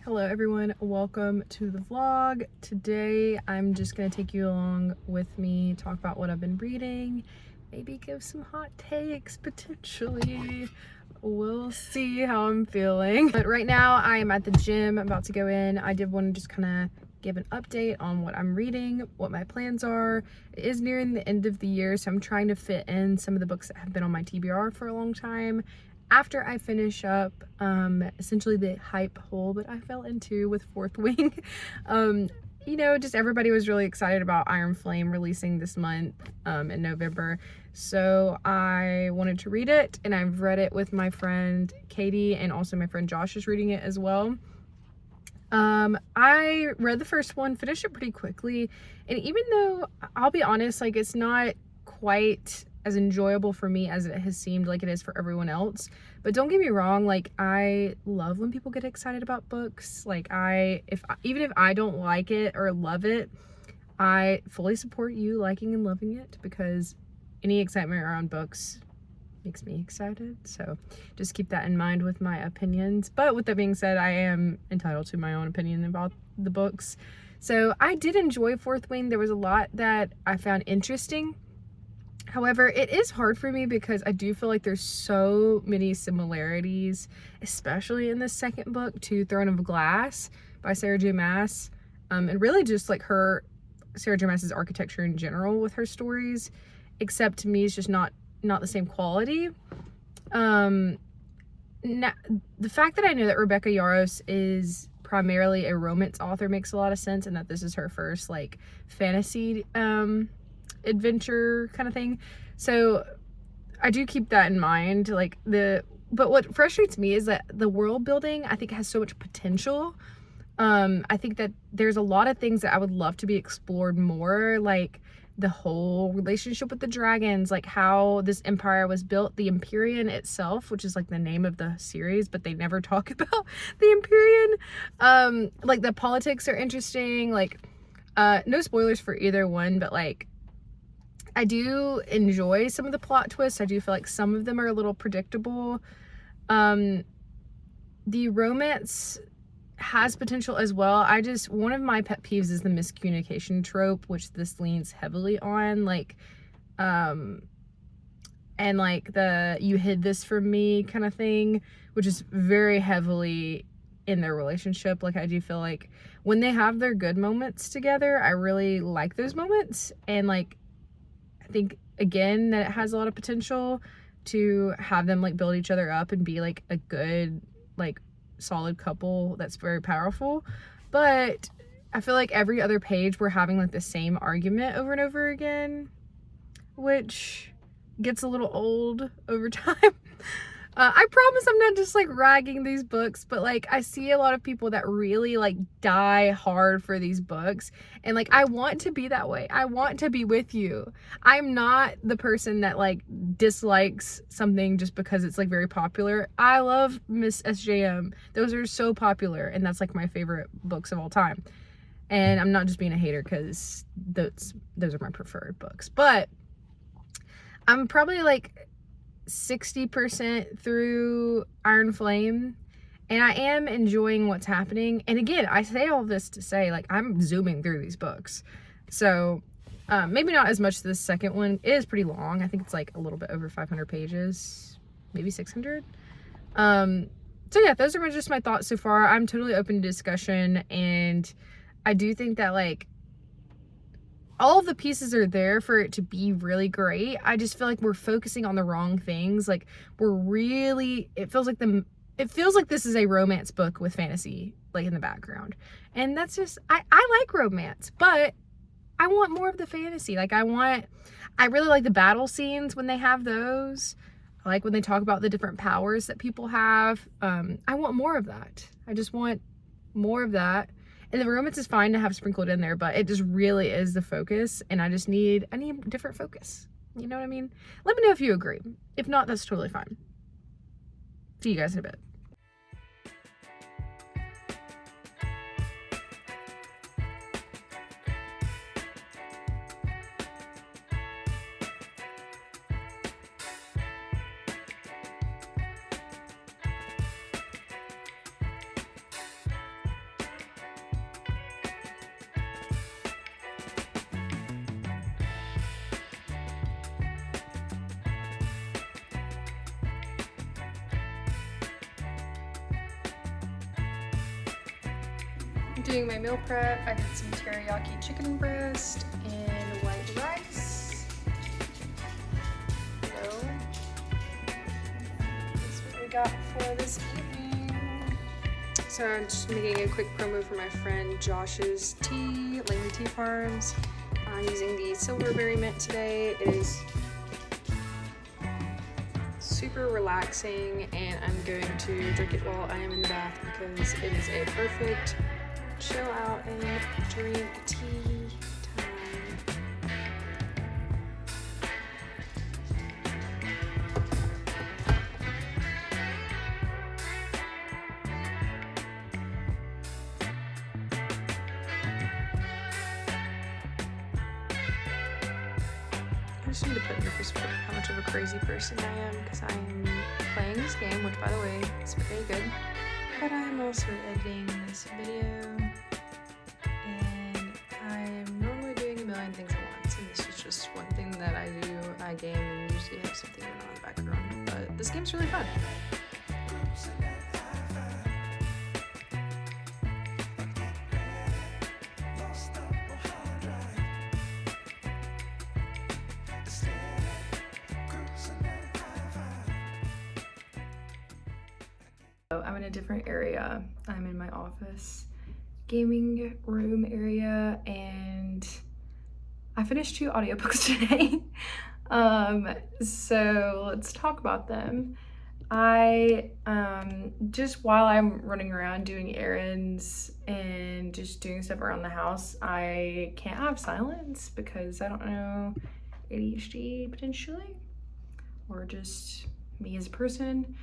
Hello everyone, welcome to the vlog. Today I'm just gonna take you along with me, talk about what I've been reading, maybe give some hot takes potentially. We'll see how I'm feeling. But right now I am at the gym, about to go in. I did want to just kind of give an update on what I'm reading, what my plans are. It is nearing the end of the year, so I'm trying to fit in some of the books that have been on my TBR for a long time after I finish up essentially the hype hole that I fell into with Fourth Wing. You know, just everybody was really excited about Iron Flame releasing this month in November. So I wanted to read it, and I've read it with my friend Katie, and also my friend Josh is reading it as well. I read the first one, finished it pretty quickly, and even though, I'll be honest, like it's not quite as enjoyable for me as it has seemed like it is for everyone else, but don't get me wrong, like I love when people get excited about books. Like even if I don't like it or love it, I fully support you liking and loving it, because any excitement around books makes me excited. So just keep that in mind with my opinions. But with that being said, I am entitled to my own opinion about the books. So I did enjoy Fourth Wing. There was a lot that I found interesting. However, it is hard for me because I do feel like there's so many similarities, especially in the second book, to Throne of Glass by Sarah J Maas. And really just like Sarah J Maas's architecture in general with her stories, except to me it's just not the same quality. Now, the fact that I know that Rebecca Yarros is primarily a romance author makes a lot of sense, and that this is her first like fantasy adventure kind of thing. So I do keep that in mind. But what frustrates me is that the world building, I think, has so much potential. I think that there's a lot of things that I would love to be explored more, like the whole relationship with the dragons, like how this empire was built, the Empyrean itself, which is like the name of the series, but they never talk about the Empyrean. Like the politics are interesting, like no spoilers for either one, but like I do enjoy some of the plot twists. I do feel like some of them are a little predictable. The romance has potential as well. One of my pet peeves is the miscommunication trope, which this leans heavily on, like and like the "you hid this from me" kind of thing, which is very heavily in their relationship. Like I do feel like when they have their good moments together, I really like those moments, and like I think again that it has a lot of potential to have them like build each other up and be like a good, like solid couple that's very powerful. But I feel like every other page we're having like the same argument over and over again, which gets a little old over time. I promise I'm not just like ragging these books, but like I see a lot of people that really like die hard for these books, and like I want to be that way. I want to be with you. I'm not the person that like dislikes something just because it's like very popular. I love Miss SJM. Those are so popular, and that's like my favorite books of all time. And I'm not just being a hater because those are my preferred books. But I'm probably like 60% through Iron Flame, and I am enjoying what's happening. And again, I say all this to say, like, I'm zooming through these books, so maybe not as much as the second one. It is pretty long. I think it's like a little bit over 500 pages, maybe 600. So yeah, those are just my thoughts so far. I'm totally open to discussion, and I do think that like all of the pieces are there for it to be really great. I just feel like we're focusing on the wrong things. Like it feels like this is a romance book with fantasy like in the background. And that's just, I like romance, but I want more of the fantasy. Like I really like the battle scenes when they have those. I like when they talk about the different powers that people have. I want more of that. I just want more of that. And the romance is fine to have sprinkled in there, but it just really is the focus, and I need different focus. You know what I mean? Let me know if you agree. If not, that's totally fine. See you guys in a bit. doing my meal prep. I did some teriyaki chicken breast and white rice. So, that's what we got for this evening. So I'm just making a quick promo for my friend Josh's tea, Lane Tea Farms. I'm using the Silverberry Mint today. It is super relaxing, and I'm going to drink it while I am in the bath because it is a perfect chill out and drink tea time. I just need to put into perspective how much of a crazy person I am, because I am playing this game, which by the way is very good, but I'm also editing this video, and I'm normally doing a million things at once, and this is just one thing that I do. I game and usually have something going on in the background, but this game's really fun. I'm in a different area. I'm in my office gaming room area, and I finished 2 audiobooks today. So let's talk about them. I just while I'm running around doing errands and just doing stuff around the house, I can't have silence because I don't know, ADHD potentially, or just me as a person.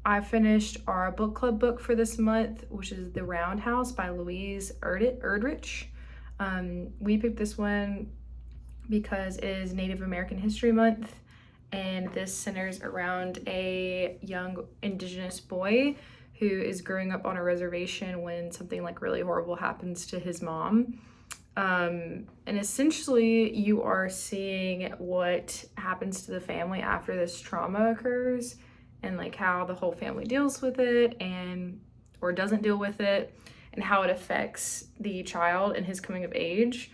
I finished our book club book for this month, which is The Roundhouse by Louise Erdrich. We picked this one because it is Native American History Month, and this centers around a young Indigenous boy who is growing up on a reservation when something like really horrible happens to his mom. And essentially you are seeing what happens to the family after this trauma occurs, and like how the whole family deals with it and or doesn't deal with it, and how it affects the child and his coming of age.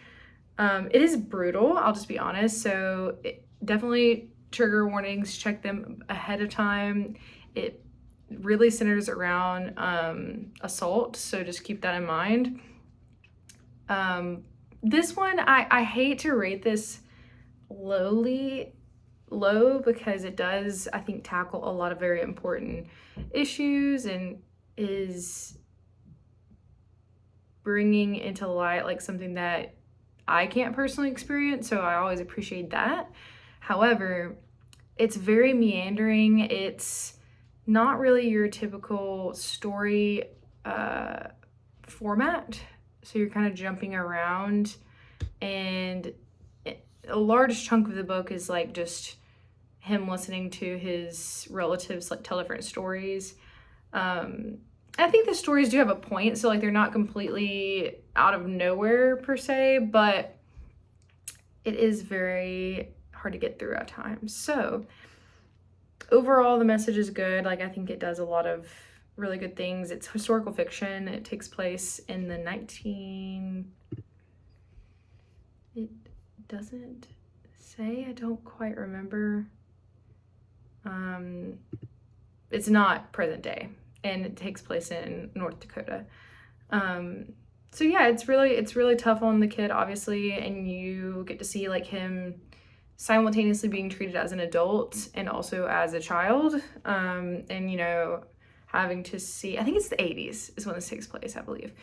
It is brutal, I'll just be honest, so definitely trigger warnings, check them ahead of time. It really centers around assault, so just keep that in mind. This one, I hate to rate this low because it does, I think, tackle a lot of very important issues and is bringing into light like something that I can't personally experience, so I always appreciate that. However, it's very meandering. It's not really your typical story format, so you're kind of jumping around, and a large chunk of the book is like just him listening to his relatives like tell different stories. I think the stories do have a point, so like they're not completely out of nowhere per se, but it is very hard to get through at times. So overall the message is good. Like I think it does a lot of really good things. It's historical fiction. It takes place in the it doesn't say, I don't quite remember. It's not present day, and it takes place in North Dakota. So yeah, it's really tough on the kid, obviously, and you get to see like him simultaneously being treated as an adult and also as a child, and you know, having to see, I think it's the 80s is when this takes place, I believe.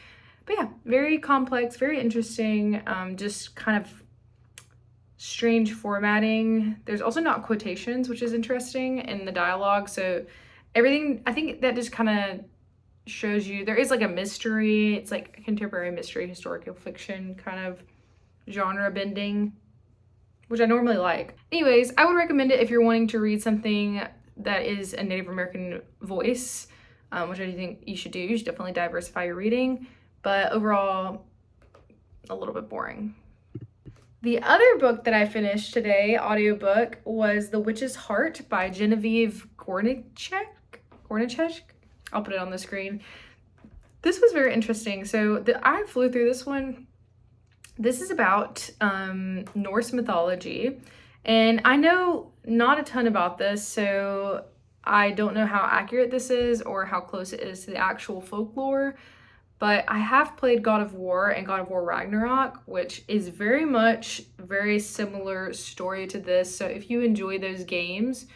But yeah, very complex, very interesting, just kind of strange formatting. There's also not quotations, which is interesting in the dialogue, so everything, I think that just kind of shows you there is like a mystery. It's like a contemporary mystery, historical fiction kind of genre bending, which I normally like. Anyways, I would recommend it if you're wanting to read something that is a Native American voice, which I think you should do. You should definitely diversify your reading, but overall, a little bit boring. The other book that I finished today, audiobook, was The Witch's Heart by Genevieve Gornichek. I'll put it on the screen. This was very interesting. So I flew through this one. This is about Norse mythology, and I know not a ton about this, so I don't know how accurate this is or how close it is to the actual folklore, but I have played God of War and God of War Ragnarok, which is very similar story to this. So if you enjoy those games,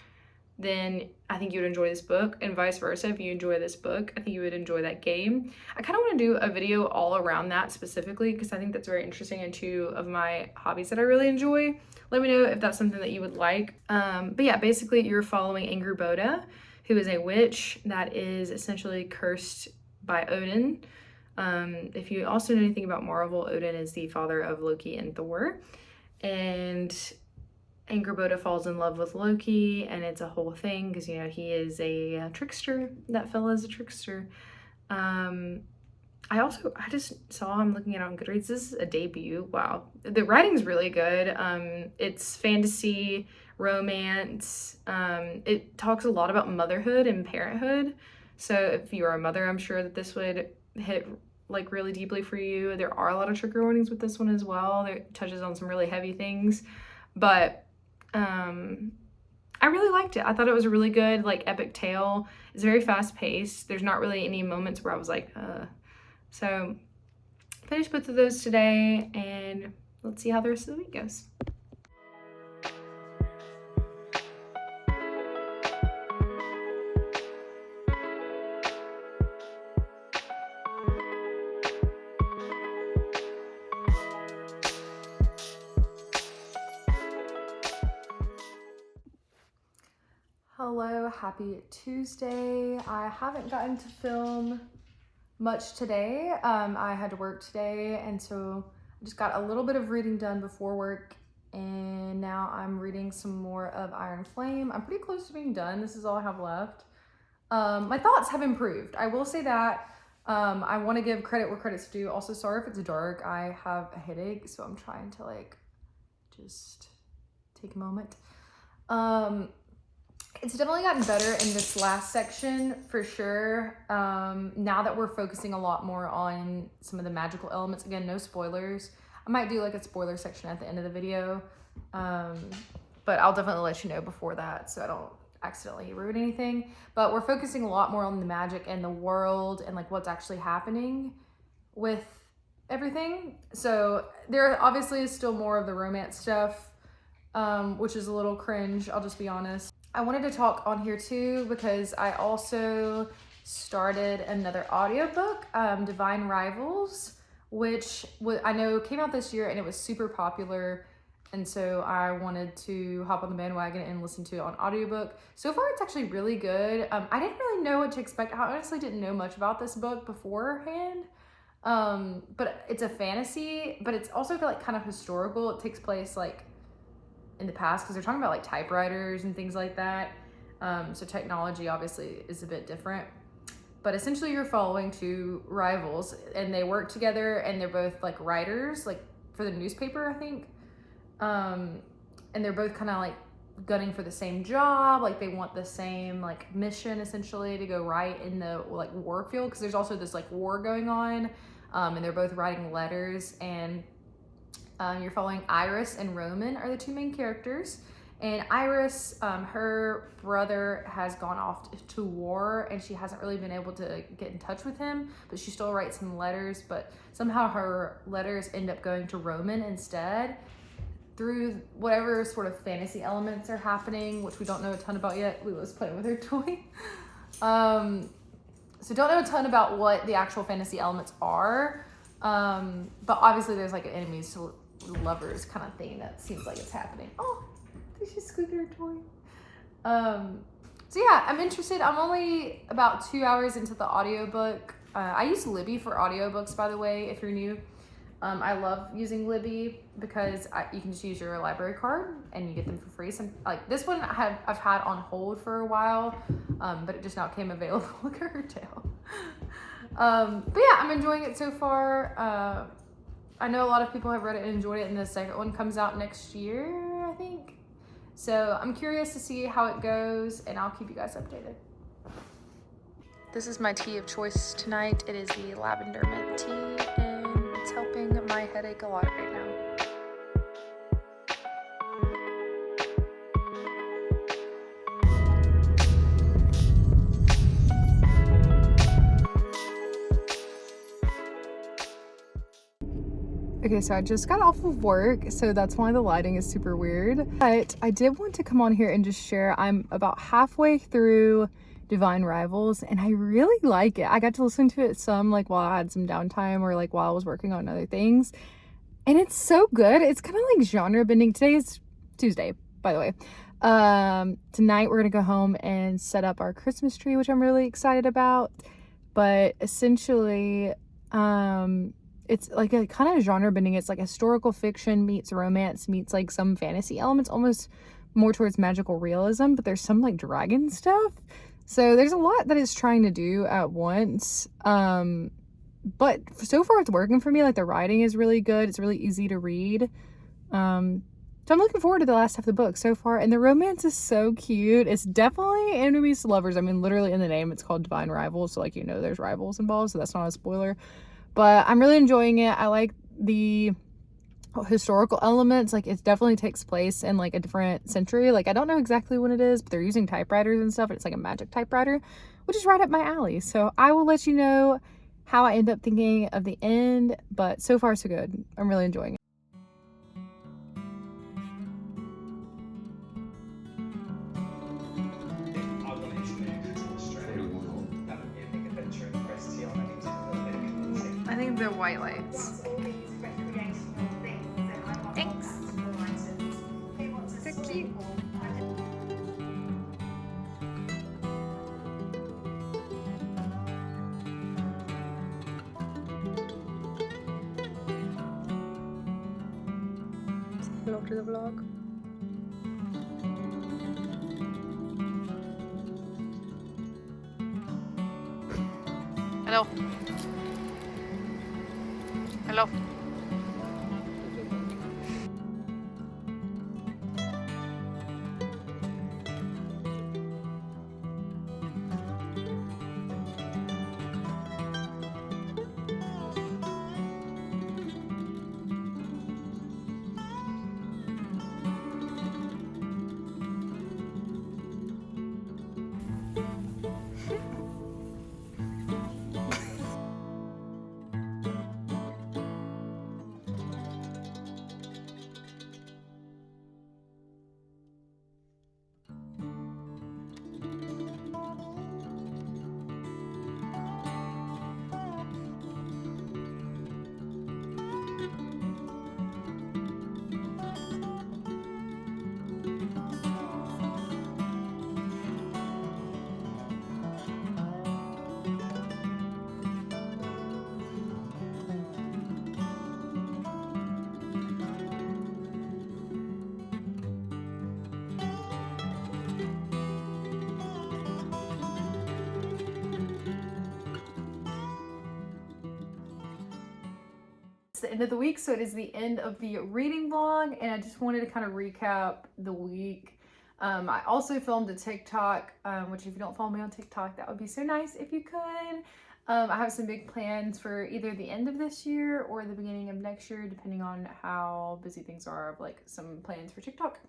then I think you would enjoy this book, and vice versa. If you enjoy this book, I think you would enjoy that game. I kind of want to do a video all around that specifically because I think that's very interesting and two of my hobbies that I really enjoy. Let me know if that's something that you would like. But yeah, basically you're following Angrboda, who is a witch that is essentially cursed by Odin. If you also know anything about Marvel, Odin is the father of Loki and Thor. And Angrboda falls in love with Loki, and it's a whole thing because, you know, he is a trickster. That fella is a trickster. I just saw him looking at it on Goodreads. This is a debut. Wow. The writing's really good. It's fantasy, romance. It talks a lot about motherhood and parenthood. So if you're a mother, I'm sure that this would hit like really deeply for you. There are a lot of trigger warnings with this one as well. It touches on some really heavy things, but I really liked it. I thought it was a really good, like, epic tale. It's very fast paced. There's not really any moments where I was like, So finished both of those today, and let's see how the rest of the week goes. Hello, happy Tuesday. I haven't gotten to film much today. I had to work today, and so I just got a little bit of reading done before work, and now I'm reading some more of Iron Flame. I'm pretty close to being done. This is all I have left. My thoughts have improved. I will say that. I want to give credit where credit's due. Also, sorry if it's dark. I have a headache, so I'm trying to like just take a moment. It's definitely gotten better in this last section for sure. Now that we're focusing a lot more on some of the magical elements. Again, no spoilers. I might do like a spoiler section at the end of the video. But I'll definitely let you know before that so I don't accidentally ruin anything. But we're focusing a lot more on the magic and the world and like what's actually happening with everything. So there obviously is still more of the romance stuff, which is a little cringe, I'll just be honest. I wanted to talk on here too because I also started another audiobook, Divine Rivals, which I know came out this year and it was super popular. And so I wanted to hop on the bandwagon and listen to it on audiobook. So far, it's actually really good. I didn't really know what to expect. I honestly didn't know much about this book beforehand. But it's a fantasy, but it's also like kind of historical. It takes place like in the past because they're talking about like typewriters and things like that. So technology obviously is a bit different. But essentially you're following two rivals and they work together and they're both like writers, like for the newspaper, I think. And they're both kind of like gunning for the same job. Like they want the same like mission essentially to go write in the like war field. Because there's also this like war going on. And they're both writing letters, and you're following Iris and Roman are the two main characters. And Iris, her brother has gone off to war and she hasn't really been able to get in touch with him, but she still writes him letters, but somehow her letters end up going to Roman instead through whatever sort of fantasy elements are happening, which we don't know a ton about yet. Lula's playing with her toy. So don't know a ton about what the actual fantasy elements are, but obviously there's like an enemies to lovers kind of thing that seems like it's happening. Oh, she squeaked her toy. So yeah, I'm interested. I'm only about 2 hours into the audiobook. I use Libby for audiobooks, by the way, if you're new. I love using Libby because you can just use your library card and you get them for free. Some like this one I've had on hold for a while, but it just now came available. Look at her tail. But yeah, I'm enjoying it so far. I know a lot of people have read it and enjoyed it, and the second one comes out next year, I think. So I'm curious to see how it goes, and I'll keep you guys updated. This is my tea of choice tonight. It is the lavender mint tea, and it's helping my headache a lot right now. Okay, so I just got off of work, so that's why the lighting is super weird. But I did want to come on here and just share. I'm about halfway through Divine Rivals, and I really like it. I got to listen to it some like while I had some downtime or like while I was working on other things. And it's so good. It's kind of like genre bending. Today is Tuesday, by the way. Tonight we're gonna go home and set up our Christmas tree, which I'm really excited about. But essentially, it's like a kind of genre bending. It's like historical fiction meets romance meets like some fantasy elements, almost more towards magical realism, but there's some like dragon stuff. So there's a lot that it's trying to do at once. But so far it's working for me. Like the writing is really good. It's really easy to read. So I'm looking forward to the last half of the book so far. And the romance is so cute. It's definitely enemies to lovers. I mean, literally in the name, it's called Divine Rivals. So like, you know, there's rivals involved. So that's not a spoiler. But I'm really enjoying it. I like the historical elements. Like it definitely takes place in like a different century. Like I don't know exactly when it is, but they're using typewriters and stuff. And it's like a magic typewriter, which is right up my alley. So I will let you know how I end up thinking of the end. But so far so good. I'm really enjoying it. I think they're white lights. Thanks. They're cute. Vlog to the vlog. Hello. Hello. It's the end of the week, so it is the end of the reading vlog, and I just wanted to kind of recap the week. I also filmed a TikTok, which if you don't follow me on TikTok, that would be so nice if you could. I have some big plans for either the end of this year or the beginning of next year, depending on how busy things are. Of like some plans for TikTok.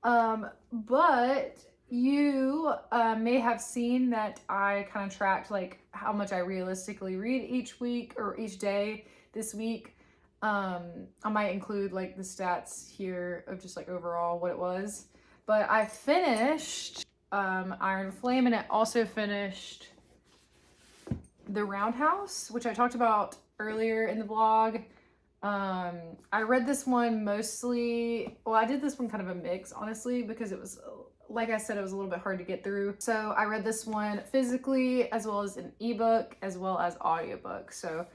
But you may have seen that I kind of tracked like how much I realistically read each week or each day this week. I might include like the stats here of just like overall what it was. But I finished Iron Flame, and I also finished The Roundhouse, which I talked about earlier in the vlog. I read this one mostly, well, I did this one kind of a mix, honestly, because it was, like I said, it was a little bit hard to get through. So I read this one physically, as well as an ebook, as well as audiobook. So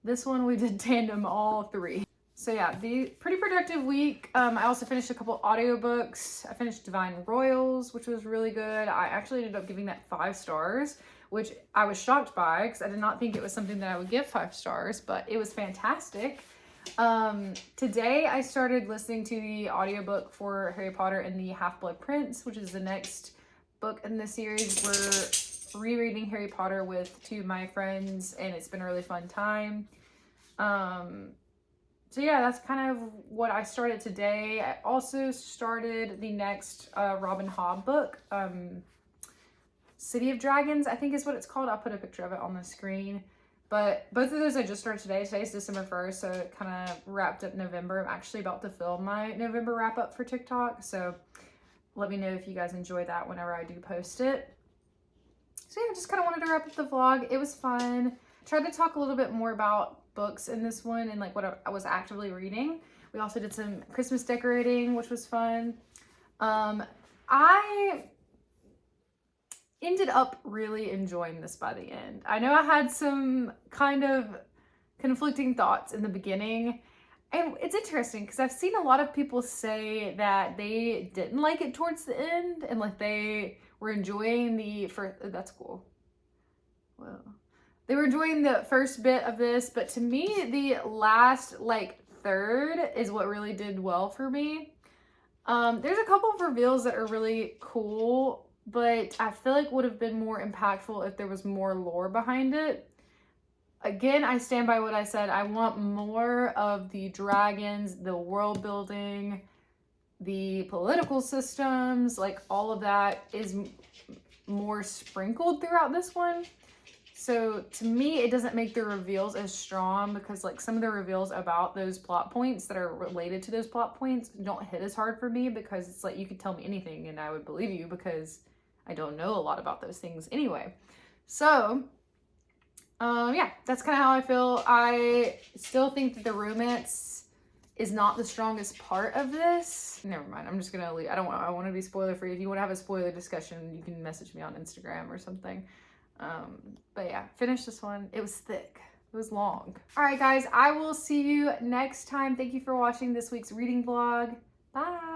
this one we did tandem all three. So yeah, the pretty productive week. I also finished a couple audiobooks. I finished Divine Royals, which was really good. I actually ended up giving that 5 stars, which I was shocked by because I did not think it was something that I would give 5 stars, but it was fantastic. Today I started listening to the audiobook for Harry Potter and the Half-Blood Prince, which is the next book in the series. We're rereading Harry Potter with two of my friends, and it's been a really fun time. So yeah, that's kind of what I started today. I also started the next Robin Hobb book, City of Dragons, I think is what it's called. I'll put a picture of it on the screen. But both of those I just started today. Today's December 1st, so it kind of wrapped up November. I'm actually about to film my November wrap up for TikTok, so let me know if you guys enjoy that whenever I do post it. So yeah, just kind of wanted to wrap up the vlog. It was fun. Tried to talk a little bit more about books in this one and like what I was actively reading. We also did some Christmas decorating, which was fun. I ended up really enjoying this by the end. I know I had some kind of conflicting thoughts in the beginning, and it's interesting because I've seen a lot of people say that they didn't like it towards the end and like they were enjoying the first. That's cool. Well, they were enjoying the first bit of this, but to me the last like third is what really did well for me. There's a couple of reveals that are really cool, but I feel like would have been more impactful if there was more lore behind it. Again, I stand by what I said. I want more of the dragons, the world building, the political systems, like all of that is more sprinkled throughout this one. So to me, it doesn't make the reveals as strong because like some of the reveals about those plot points that are related to those plot points don't hit as hard for me because it's like you could tell me anything and I would believe you because I don't know a lot about those things anyway. So yeah, that's kind of how I feel. I still think that the romance is not the strongest part of this. Never mind. I'm just gonna leave. I want to be spoiler free. If you want to have a spoiler discussion, you can message me on Instagram or something. But yeah, finish this one. It was thick. It was long. All right, guys. I will see you next time. Thank you for watching this week's reading vlog. Bye.